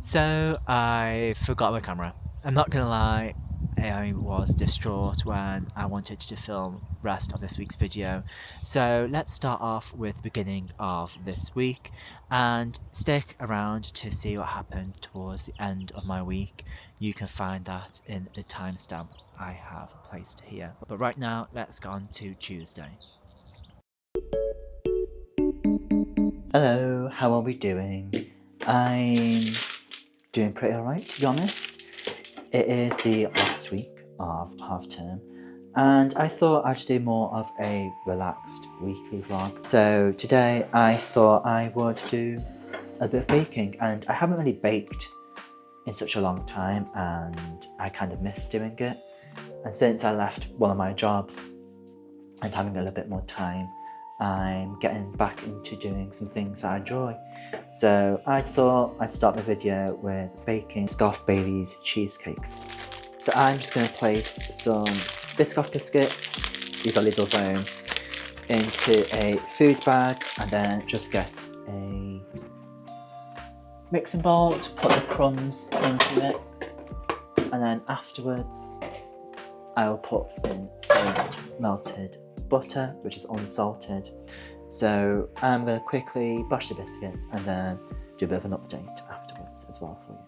So I forgot my camera. I'm not gonna lie, I was distraught when I wanted to film rest of this week's video. So let's start off with the beginning of this week and stick around to see what happened towards the end of my week. You can find that in the timestamp I have placed here. But right now, let's go on to Tuesday. Hello, how are we doing? I'm doing pretty alright, to be honest. It is the last week of half term, and I thought I'd do more of a relaxed weekly vlog. So today I thought I would do a bit of baking, and I haven't really baked in such a long time, and I kind of missed doing it. And since I left one of my jobs and having a little bit more time, I'm getting back into doing some things I enjoy. So I thought I'd start my video with baking Scoff Bailey's cheesecakes. So I'm just going to place some Biscoff biscuits, these are Lidl's own, into a food bag, and then just get a mixing bowl to put the crumbs into it, and then afterwards I will put in some melted butter, which is unsalted. So I'm going to quickly brush the biscuits and then do a bit of an update afterwards as well for you.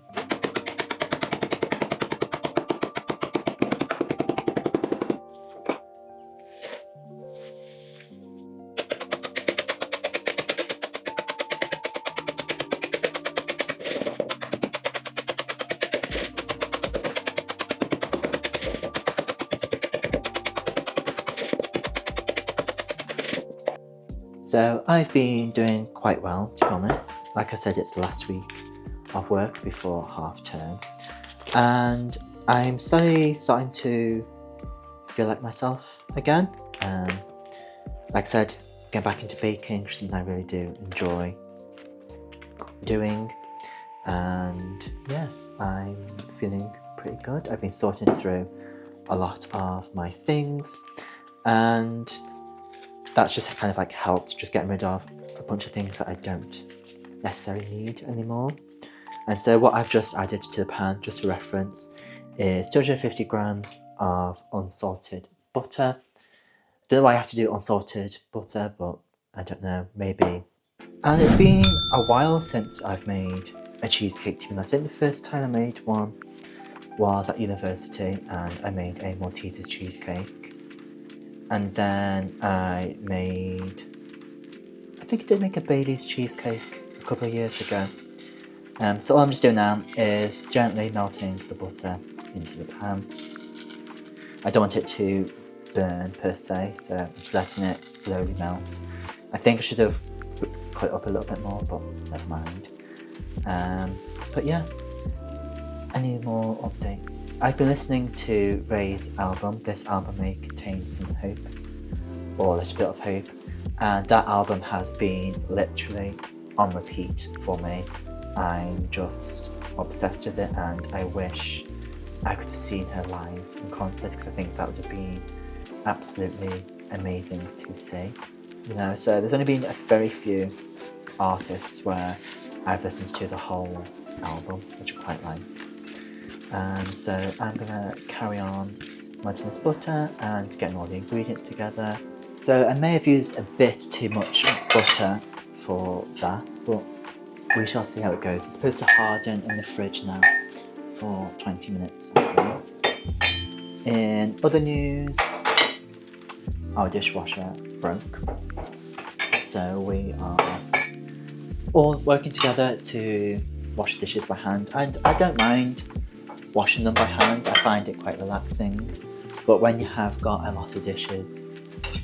So I've been doing quite well, to be honest. Like I said, it's the last week of work before half term, and I'm slowly starting to feel like myself again. Like I said, getting back into baking, which is something I really do enjoy doing, and yeah, I'm feeling pretty good. I've been sorting through a lot of my things, and that's just kind of like helped just getting rid of a bunch of things that I don't necessarily need anymore. And so what I've just added to the pan, just for reference, is 250 grams of unsalted butter. Don't know why I have to do unsalted butter, but I don't know, maybe. And it's been a while since I've made a cheesecake, to be honest. I think the first time I made one was at university, and I made a Malteser's cheesecake. And then I think I did make a Bailey's cheesecake a couple of years ago. So all I'm just doing now is gently melting the butter into the pan. I don't want it to burn per se, so I'm just letting it slowly melt. I think I should have put it up a little bit more, but never mind. But yeah, any more updates? I've been listening to Raye's album. This album may contain some hope, or a little bit of hope, and that album has been literally on repeat for me. I'm just obsessed with it, and I wish I could have seen her live in concert, because I think that would have been absolutely amazing to see. You know, so there's only been a very few artists where I've listened to the whole album, which I quite like. So I'm gonna carry on melting this butter and getting all the ingredients together. So I may have used a bit too much butter for that, but we shall see how it goes. It's supposed to harden in the fridge now for 20 minutes at least. In other news, our dishwasher broke, so we are all working together to wash dishes by hand, and I don't mind washing them by hand. I find it quite relaxing, but when you have got a lot of dishes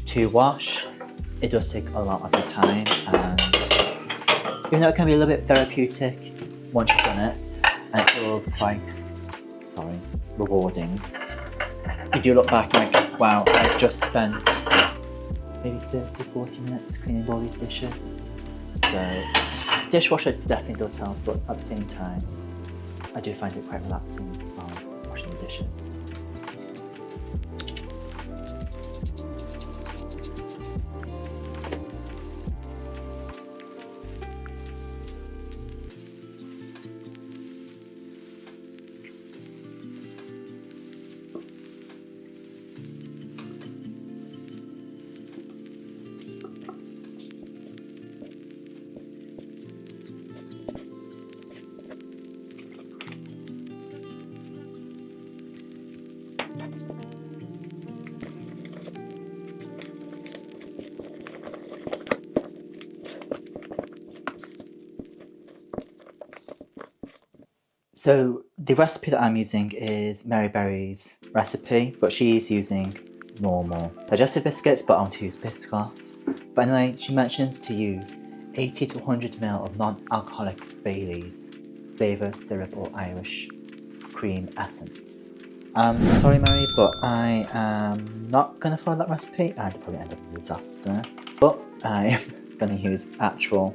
to wash, it does take a lot of your time, and even though it can be a little bit therapeutic once you've done it, and it feels quite rewarding, you do look back and like, wow, I've just spent maybe 30-40 minutes cleaning all these dishes. So dishwasher definitely does help, but at the same time I do find it quite relaxing of washing the dishes. So the recipe that I'm using is Mary Berry's recipe, but she's using normal digestive biscuits, but I want to use Biscoff. But anyway, she mentions to use 80 to 100 ml of non-alcoholic Baileys flavour syrup or Irish cream essence. Sorry Mary, but I am not going to follow that recipe. I'd probably end up in a disaster. But I'm going to use actual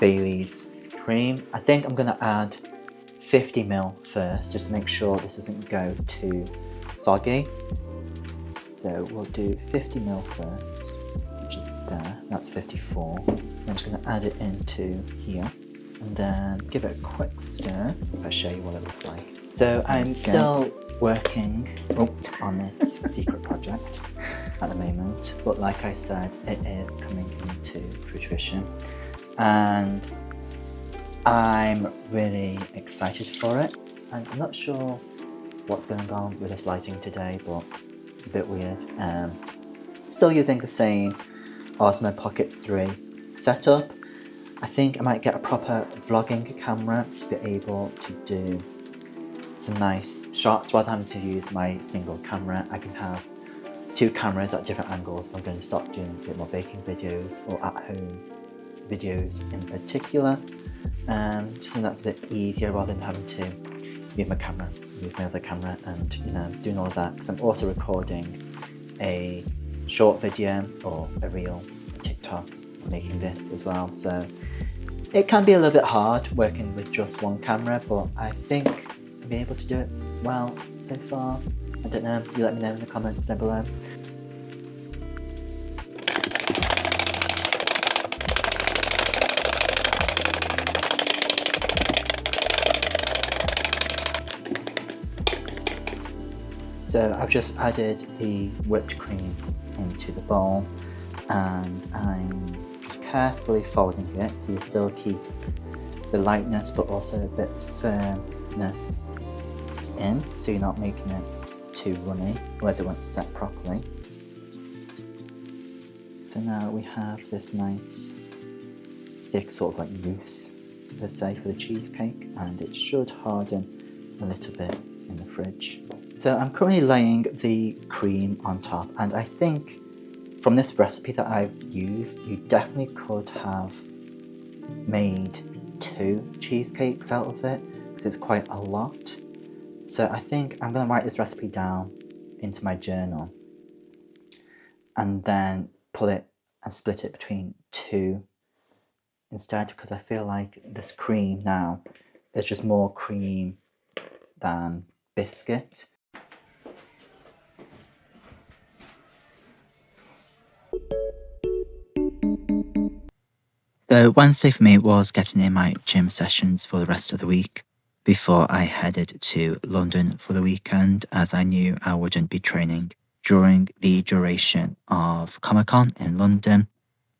Baileys cream. I think I'm going to add 50 ml first, just to make sure this doesn't go too soggy. So we'll do 50 ml first, which is there. That's 54. I'm just going to add it into here and then give it a quick stir. I'll show you what it looks like. So I'm still working on this secret project at the moment, but like I said, it is coming into fruition and I'm really excited for it. And I'm not sure what's going on with this lighting today, but it's a bit weird. Still using the same Osmo Pocket 3 setup. I think I might get a proper vlogging camera to be able to do some nice shots rather than having to use my single camera. I can have two cameras at different angles if I'm going to start doing a bit more baking videos or at home videos in particular. Just something that's a bit easier rather than having to move my camera, move my other camera and doing all of that, because I'm also recording a short video or a reel on TikTok making this as well, so it can be a little bit hard working with just one camera, but I think I'll be able to do it well so far. I don't know, you let me know in the comments down below. So I've just added the whipped cream into the bowl and I'm just carefully folding it so you still keep the lightness but also a bit firmness in, so you're not making it too runny, otherwise it won't set properly. So now we have this nice thick sort of like mousse per se for the cheesecake, and it should harden a little bit in the fridge. So I'm currently laying the cream on top, and I think from this recipe that I've used, you definitely could have made 2 cheesecakes out of it because it's quite a lot. So I think I'm going to write this recipe down into my journal and then pull it and split it between 2 instead, because I feel like this cream now, there's just more cream than biscuit. So Wednesday for me was getting in my gym sessions for the rest of the week before I headed to London for the weekend, as I knew I wouldn't be training during the duration of Comic Con in London.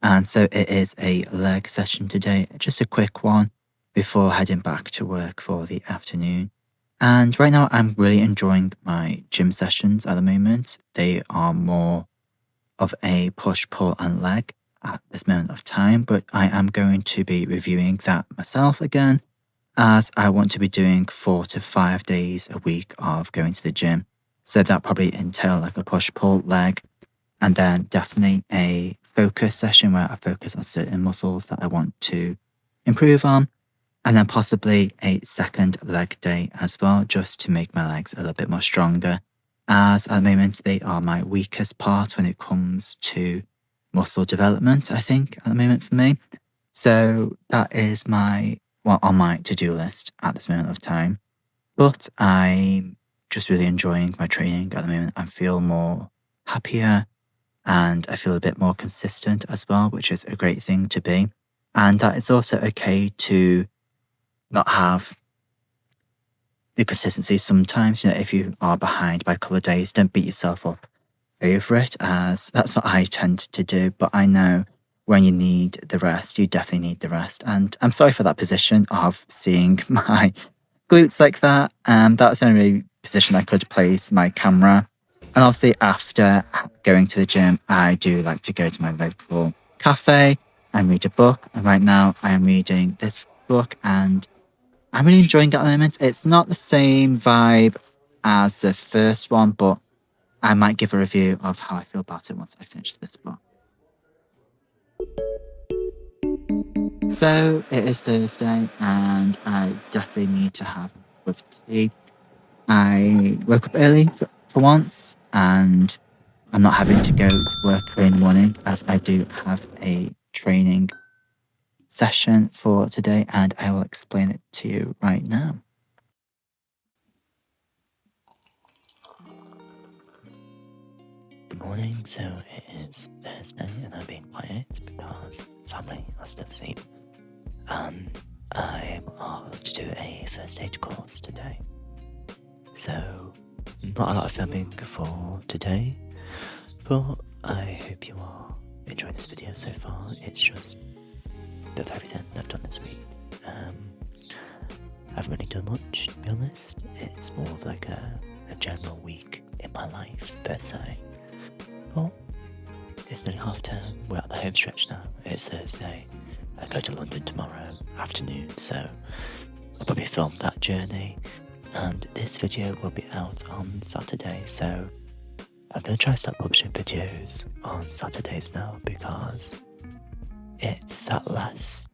And so it is a leg session today, just a quick one before heading back to work for the afternoon. And right now I'm really enjoying my gym sessions at the moment. They are more of a push, pull and leg at this moment of time, but I am going to be reviewing that myself again, as I want to be doing 4 to 5 days a week of going to the gym. So that probably entail like a push, pull, leg, and then definitely a focus session where I focus on certain muscles that I want to improve on, and then possibly a second leg day as well, just to make my legs a little bit more stronger, as at the moment they are my weakest part when it comes to muscle development, I think, at the moment for me. So that is on my to-do list at this moment of time. But I'm just really enjoying my training at the moment. I feel more happier and I feel a bit more consistent as well, which is a great thing to be. And that it's also okay to not have the consistency sometimes. If you are behind by a couple of days, don't beat yourself up over it, as that's what I tend to do. But I know when you need the rest, you definitely need the rest. And I'm sorry for that position of seeing my glutes like that. That's the only position I could place my camera. And obviously after going to the gym, I do like to go to my local cafe and read a book. And right now I am reading this book, and I'm really enjoying it at the moment. It's not the same vibe as the first one, but I might give a review of how I feel about it once I finish this book. So it is Thursday, and I definitely need to have with tea. I woke up early for once, and I'm not having to go to work early in the morning as I do have a training session for today, and I will explain it to you right now. Good morning. So it is Thursday, and I'm being quiet because family are still asleep. And I'm off to do a first aid course today. So not a lot of filming for today, but I hope you are enjoying this video so far. It's just a bit of everything I've done this week. I haven't really done much, to be honest. It's more of like a general week in my life per se. But it's nearly half term. We're at the home stretch now. It's Thursday. I go to London tomorrow afternoon, so I'll probably film that journey. And this video will be out on Saturday, so I'm going to try to start publishing videos on Saturdays now because it's that less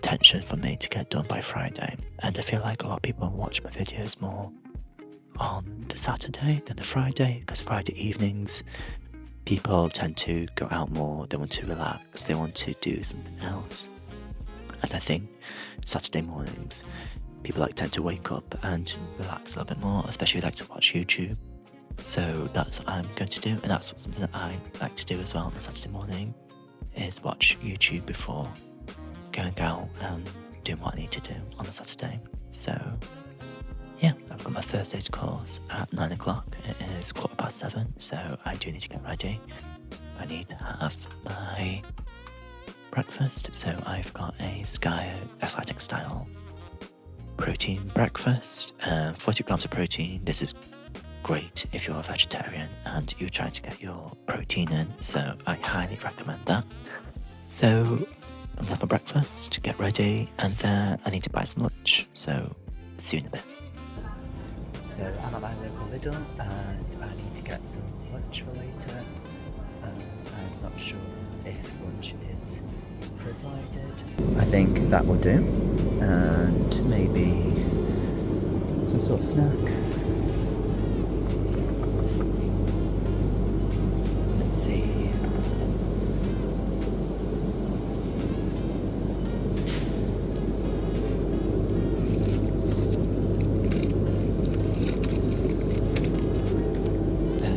tension for me to get done by Friday. And I feel like a lot of people watch my videos more on the Saturday than the Friday, because Friday evenings people tend to go out more, they want to relax, they want to do something else. And I think Saturday mornings people tend to wake up and relax a little bit more, especially if they like to watch YouTube. So that's what I'm going to do, and that's something that I like to do as well on a Saturday morning, is watch YouTube before going out and doing what I need to do on a Saturday. So yeah, I've got my first aid course at 9 o'clock. It is 7:15, so I do need to get ready. I need to have my breakfast, so I've got a Sky Athletic style protein breakfast, 40 grams of protein. This is great if you're a vegetarian and you're trying to get your protein in, so I highly recommend that. So I'll have my breakfast, get ready, and then I need to buy some lunch, so see you in a bit. So I'm at my local Lidl and I need to get some lunch for later, as I'm not sure if lunch is provided. I think that will do, and maybe some sort of snack. Let's see.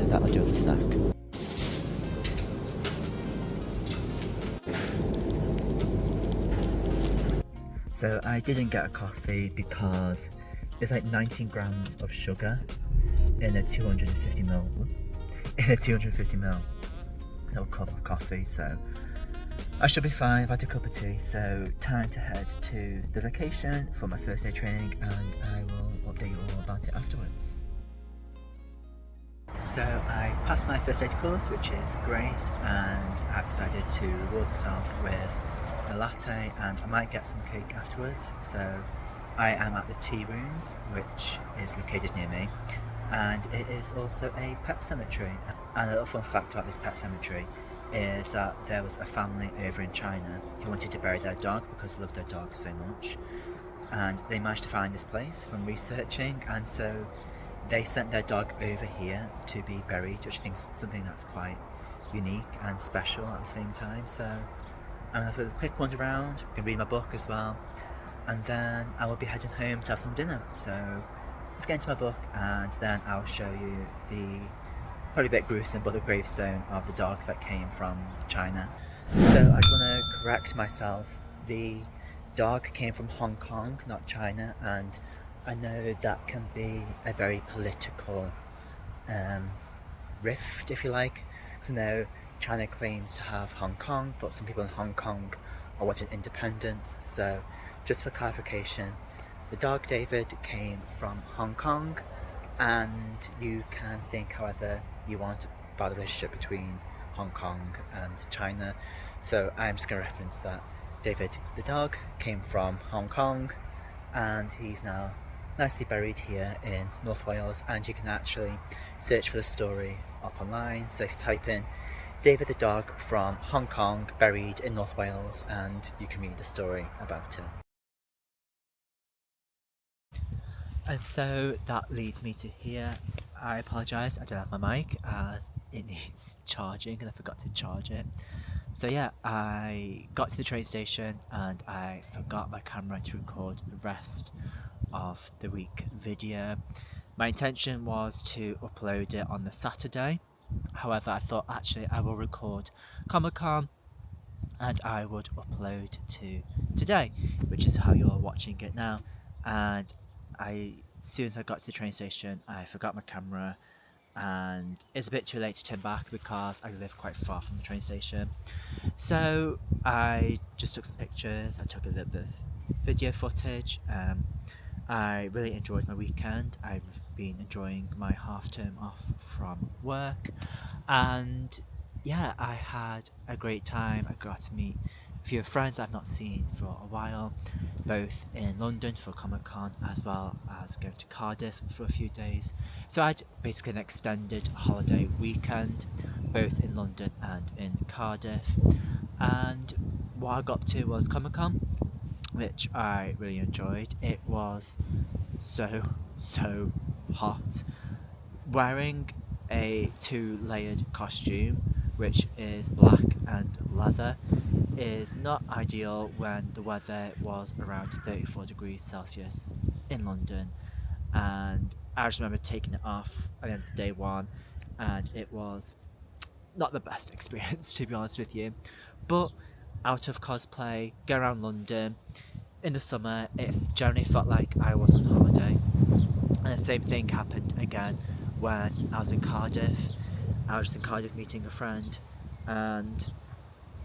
That'll do as a snack. So I didn't get a coffee because it's like 19 grams of sugar in a 250ml little cup of coffee, so I should be fine. I've had a cup of tea, so time to head to the location for my first aid training, and I will update you all about it afterwards. So I've passed my first aid course, which is great, and I've decided to reward myself with a latte, and I might get some cake afterwards. So I am at the tea rooms, which is located near me, and it is also a pet cemetery. And a little fun fact about this pet cemetery is that there was a family over in China who wanted to bury their dog because they loved their dog so much, and they managed to find this place from researching, and so they sent their dog over here to be buried, which I think is something that's quite unique and special at the same time. So I'm going to have a quick wander around, I can read my book as well, and then I will be heading home to have some dinner. So let's get into my book, and then I'll show you the probably a bit gruesome but the gravestone of the dog that came from China. So I just want to correct myself, the dog came from Hong Kong, not China, and I know that can be a very political rift, if you like, because I know China claims to have Hong Kong, but some people in Hong Kong are wanting independence. So just for clarification, the dog David came from Hong Kong, and you can think however you want about the relationship between Hong Kong and China. So I'm just going to reference that David the dog came from Hong Kong, and he's now nicely buried here in North Wales, and you can actually search for the story up online. So if you type in David the dog from Hong Kong buried in North Wales, and you can read the story about him. And so that leads me to here. I apologise, I don't have my mic as it needs charging and I forgot to charge it. So yeah, I got to the train station and I forgot my camera to record the rest of the week video. My intention was to upload it on the Saturday. However, I thought actually I will record Comic Con and I would upload to today, which is how you're watching it now. And as soon as I got to the train station, I forgot my camera, and it's a bit too late to turn back because I live quite far from the train station. So I just took some pictures, I took a little bit of video footage. I really enjoyed my weekend. I've been enjoying my half term off from work, and yeah, I had a great time. I got to meet a few friends I've not seen for a while, both in London for Comic Con as well as going to Cardiff for a few days. So I had basically an extended holiday weekend, both in London and in Cardiff. And what I got to was Comic Con, which I really enjoyed. It was so hot. Wearing a 2-layered costume, which is black and leather, is not ideal when the weather was around 34 degrees Celsius in London. And I just remember taking it off at the end of day one, and it was not the best experience, to be honest with you. But out of cosplay, go around London in the summer, it generally felt like I was on holiday. And the same thing happened again when I was in Cardiff. I was just in Cardiff meeting a friend, and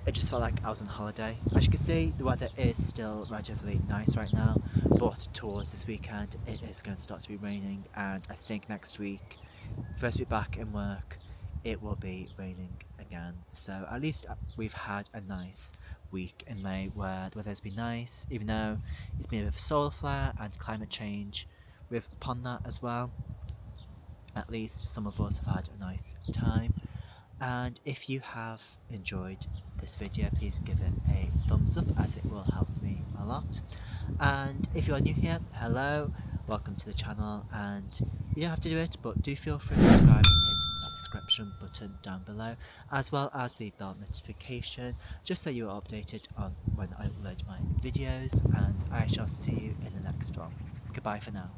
it just felt like I was on holiday. As you can see, the weather is still relatively nice right now, but towards this weekend it is going to start to be raining, and I think next week, first week back in work, it will be raining again. So at least we've had a nice week in May where the weather has been nice, even though it's been a bit of a solar flare and climate change upon that as well. At least some of us have had a nice time. And if you have enjoyed this video, please give it a thumbs up as it will help me a lot. And if you are new here, hello, welcome to the channel, and you don't have to do it, but do feel free to subscribe and hit that subscription button down below, as well as the bell notification, just so you are updated on when I upload my videos. And I shall see you in the next one. Goodbye for now.